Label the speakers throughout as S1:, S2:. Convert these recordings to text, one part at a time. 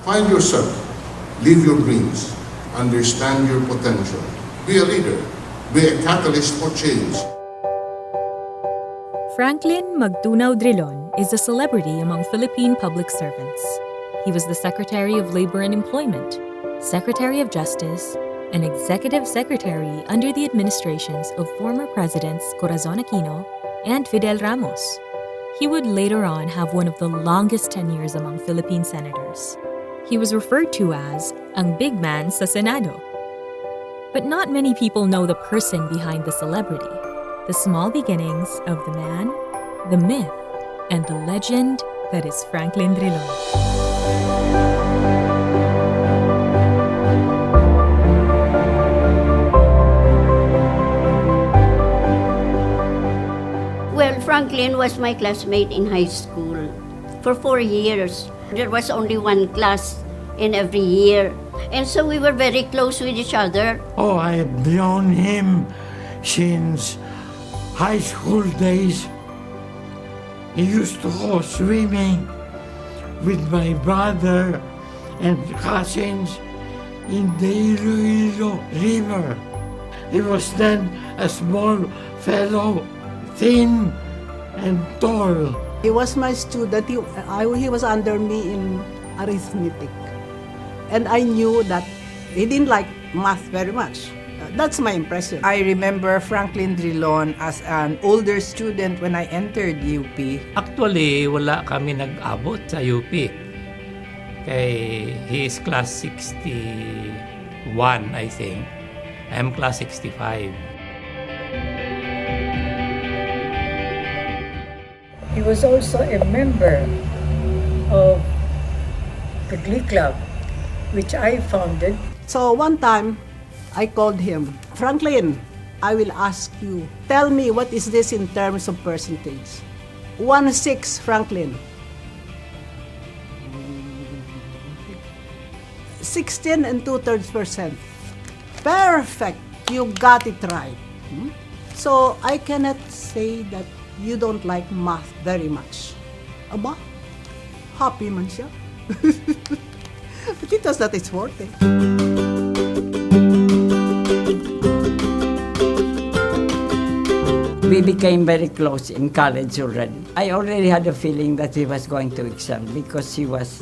S1: Find yourself, live your dreams, understand your potential. Be a leader, be a catalyst for change.
S2: Franklin Magtunaw Drilon is a celebrity among Philippine public servants. He was the Secretary of Labor and Employment, Secretary of Justice, and Executive Secretary under the administrations of former Presidents Corazon Aquino and Fidel Ramos. He would later on have one of the longest tenures among Philippine senators. He was referred to as ang big man sa Senado. But not many people know the person behind the celebrity, the small beginnings of the man, the myth, and the legend that is Franklin Drilon.
S3: Well, Franklin was my classmate in high school for 4 years. There was only one class in every year. And so we were very close with each other.
S4: Oh, I have known him since high school days. He used to go swimming with my brother and cousins in the Iloilo River. He was then a small fellow, thin and tall.
S5: He was my student. He was under me in arithmetic. And I knew that he didn't like math very much. That's my impression.
S6: I remember Franklin Drilon as an older student when I entered UP.
S7: Actually, wala kami nag-abot sa UP. He is class 61, I think. I'm class 65.
S8: He was also a member of the Glee Club, which I founded.
S5: So one time, I called him, Franklin, I will ask you, tell me what is this in terms of percentage? 1/6, Franklin. 16 and 2/3%. Perfect, you got it right. So I cannot say that you don't like math very much. Aba, happy man siya. But it was not his forte.
S9: We became very close in college already. I already had a feeling that he was going to excel because he was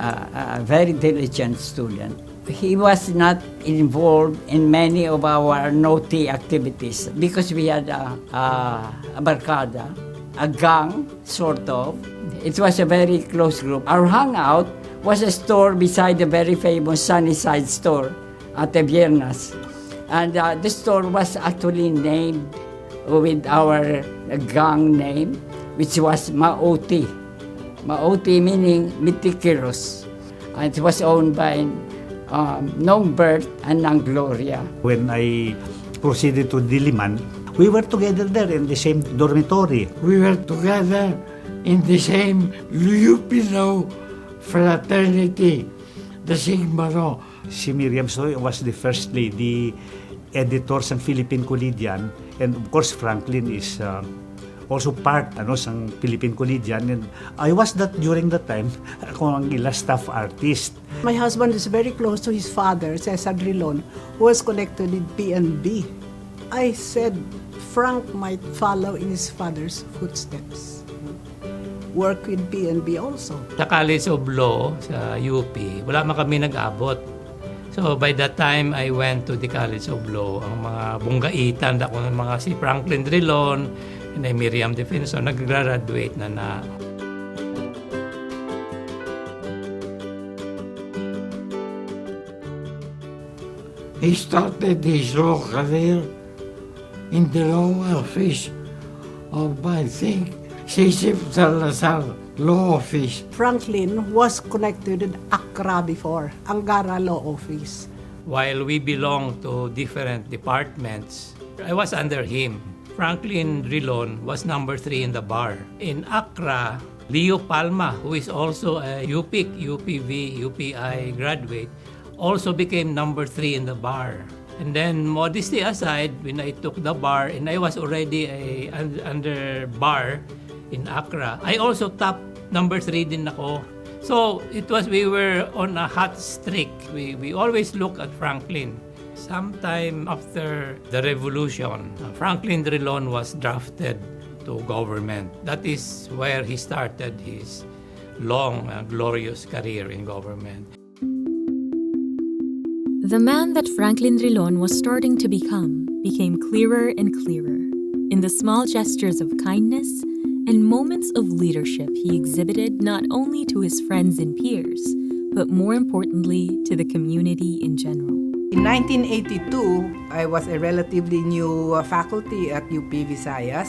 S9: a very diligent student. He was not involved in many of our naughty activities because we had a barkada, a gang, sort of. It was a very close group. Our hangout was a store beside the very famous Sunnyside store at the Viernes. And the store was actually named with our gang name, which was Maoti. Maoti meaning meticulous. And it was owned by Nong Bert and Nang Gloria.
S10: When I proceeded to Diliman, we were together there in the same dormitory.
S4: We were together in the same Lupino fraternity, the Sigma Rho.
S10: Si Miriam Soy was the first lady editor sa Philippine Collegian, and of course Franklin is also part sang Philippine Collegian, and I was that during that time ako ang ila staff artist.
S5: My husband is very close to his father, Cesar Drilon, who was connected with PNB. I said Frank might follow in his father's footsteps. Work with PNB also.
S7: Sa College of Law sa UP, wala man kami nag-abot. So by that time, I went to the College of Law. Ang mga bunggaitan, ako ng mga si Franklin Drilon, and Miriam Defensor, nag-graduate na.
S4: He started his law career in the law office of, I think, Sisip Salazar Law Office.
S5: Franklin was connected with Accra before, Angara Law Office.
S7: While we belonged to different departments, I was under him. Franklin Drilon was number 3 in the bar. In Accra, Leo Palma, who is also a UPIC, UPV, UPI graduate, also became number 3 in the bar. And then, modesty aside, when I took the bar, and I was already under bar in Accra, I also top number 3 din ako So we were on a hot streak. We always look at Franklin. Sometime after the revolution, Franklin Drilon was drafted to government. That is where he started his long, glorious career in government.
S2: The man that Franklin Drilon was starting to became clearer and clearer in the small gestures of kindness and moments of leadership he exhibited not only to his friends and peers, but more importantly to the community in general.
S6: In 1982, I was a relatively new faculty at UP Visayas,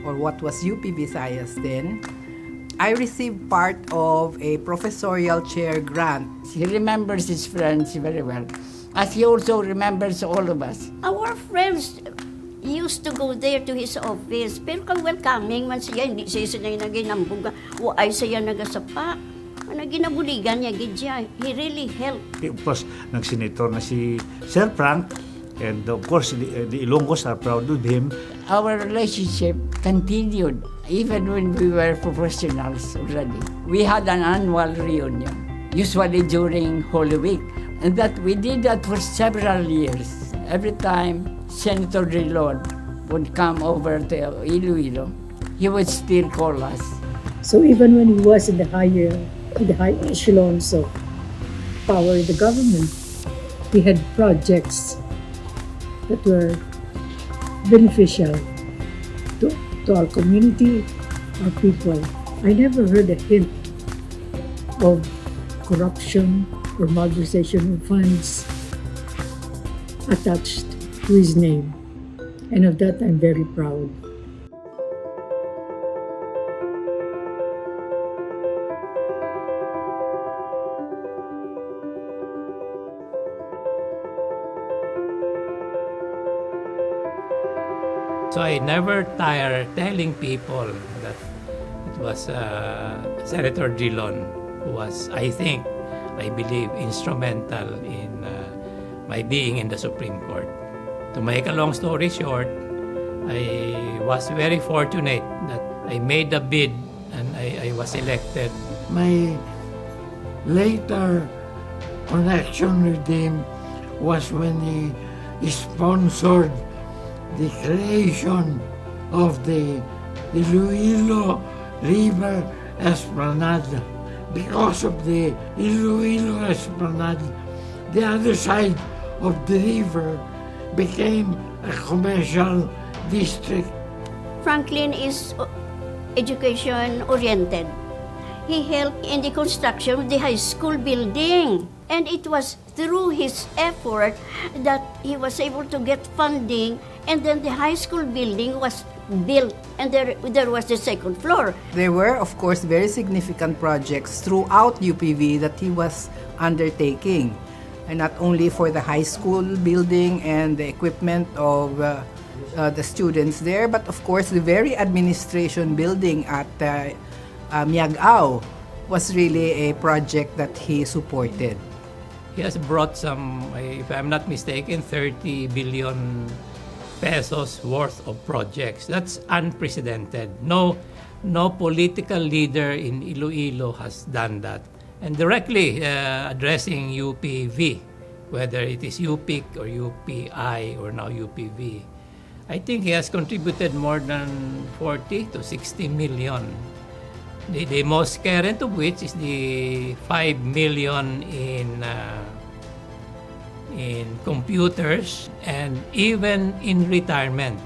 S6: or what was UP Visayas then. I received part of a professorial chair grant.
S9: He remembers his friends very well, as he also remembers all of us.
S3: Our friends used to go there to his office. Pero kung welcoming man siya, hindi siya naginambuga. O ay siya nagasapa. Naginabuligan niya, gidya. He really helped.
S10: Of course, nag-senator na si Sir Frank, and of course, the Ilonggos are proud of him.
S9: Our relationship continued even when we were professionals already. We had an annual reunion, usually during Holy Week, and that we did that for several years. Every time Senator Drilon would come over to Iloilo, he would still call us.
S8: So even when he was in the high echelons of power in the government, he had projects that were beneficial to our community, our people. I never heard a hint of corruption or malversation of funds attached to his name. And of that, I'm very proud.
S7: So I never tire telling people that it was Senator Drilon who was, I believe, instrumental in my being in the Supreme Court. To make a long story short, I was very fortunate that I made the bid and I was elected.
S4: My later connection with him was when he sponsored the creation of the Iloilo River Esplanade. Because of the Iloilo Esplanade, the other side of the river became a commercial district.
S3: Franklin is education-oriented. He helped in the construction of the high school building. And it was through his effort that he was able to get funding, and then the high school building was built, and there was the second floor.
S6: There were, of course, very significant projects throughout UPV that he was undertaking. And not only for the high school building and the equipment of the students there, but of course the very administration building at Miagao was really a project that he supported.
S7: He has brought some, if I'm not mistaken, 30 billion pesos worth of projects. That's unprecedented. No political leader in Iloilo has done that. And directly addressing UPV, whether it is UPIC or UPI or now UPV, I think he has contributed more than 40 to 60 million. The most current of which is the 5 million in computers, and even in retirement.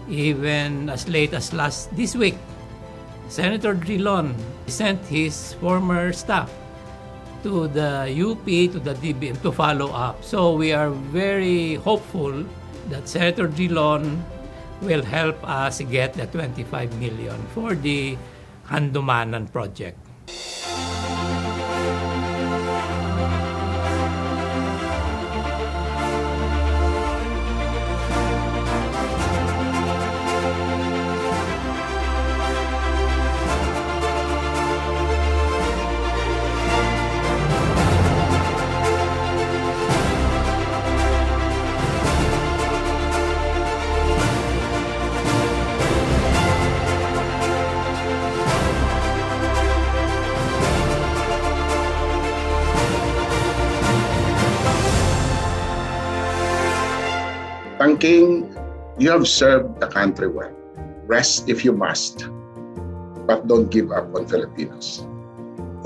S7: Even as late as this week, Senator Drilon sent his former staff to the UP, to the DBM, to follow up. So we are very hopeful that Senator Drilon will help us get the 25 million for the Handumanan project.
S11: King, you have served the country well. Rest if you must, but don't give up on Filipinos.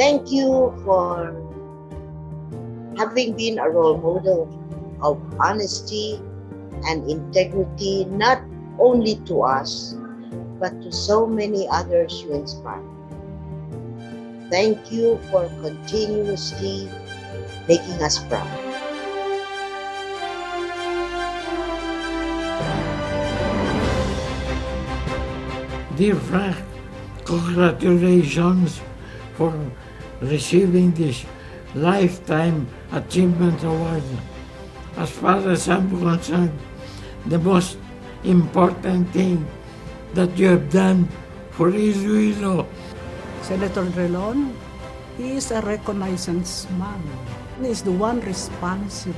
S12: Thank you for having been a role model of honesty and integrity, not only to us, but to so many others you inspire. Thank you for continuously making us proud.
S4: Dear Frank, congratulations for receiving this Lifetime Achievement Award. As far as I'm concerned, the most important thing that you have done for Iloilo.
S5: Senator Drilon, he is a reconnaissance man. He is the one responsible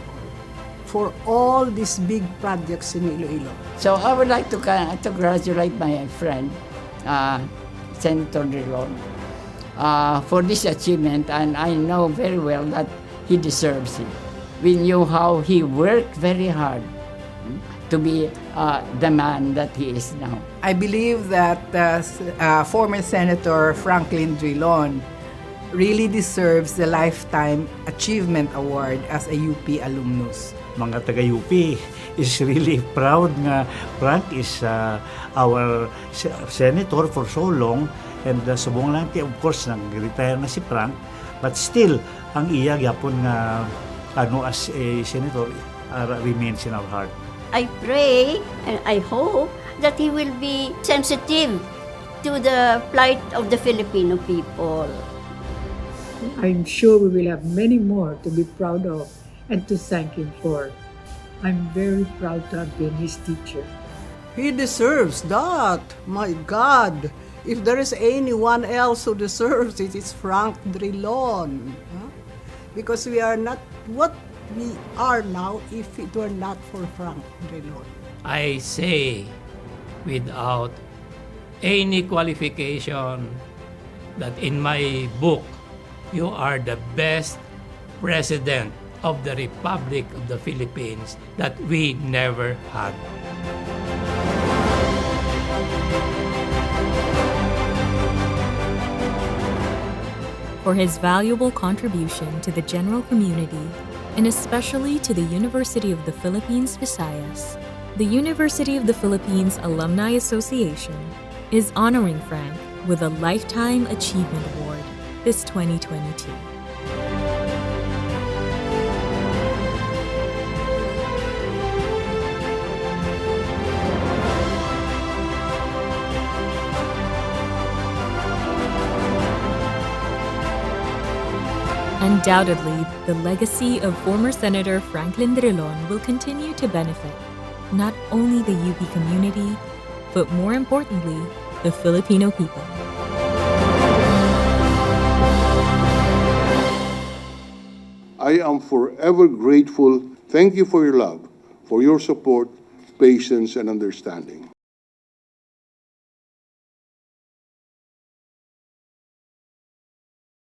S5: for all these big projects in Iloilo.
S9: So I would like to congratulate my friend, Senator Drilon, for this achievement, and I know very well that he deserves it. We knew how he worked very hard to be the man that he is now.
S6: I believe that former Senator Franklin Drilon really deserves the Lifetime Achievement Award as a UP alumnus.
S10: Mga taga-UP is really proud nga Frank is our senator for so long, and subong lang of course nag-retire na si Frank, but still ang iya gyapon nga as a senator remains in our heart.
S3: I pray and I hope that he will be sensitive to the plight of the Filipino people.
S8: I'm sure we will have many more to be proud of and to thank him for. I'm very proud to have been his teacher.
S5: He deserves that. My God, if there is anyone else who deserves it, it's Frank Drilon. Huh? Because we are not what we are now if it were not for Frank Drilon.
S7: I say without any qualification that in my book, you are the best president of the Republic of the Philippines that we never had.
S2: For his valuable contribution to the general community, and especially to the University of the Philippines, Visayas, the University of the Philippines Alumni Association is honoring Frank with a Lifetime Achievement Award this 2022. Undoubtedly, the legacy of former Senator Franklin Drilon will continue to benefit not only the UP community, but more importantly, the Filipino people.
S1: I am forever grateful. Thank you for your love, for your support, patience, and understanding.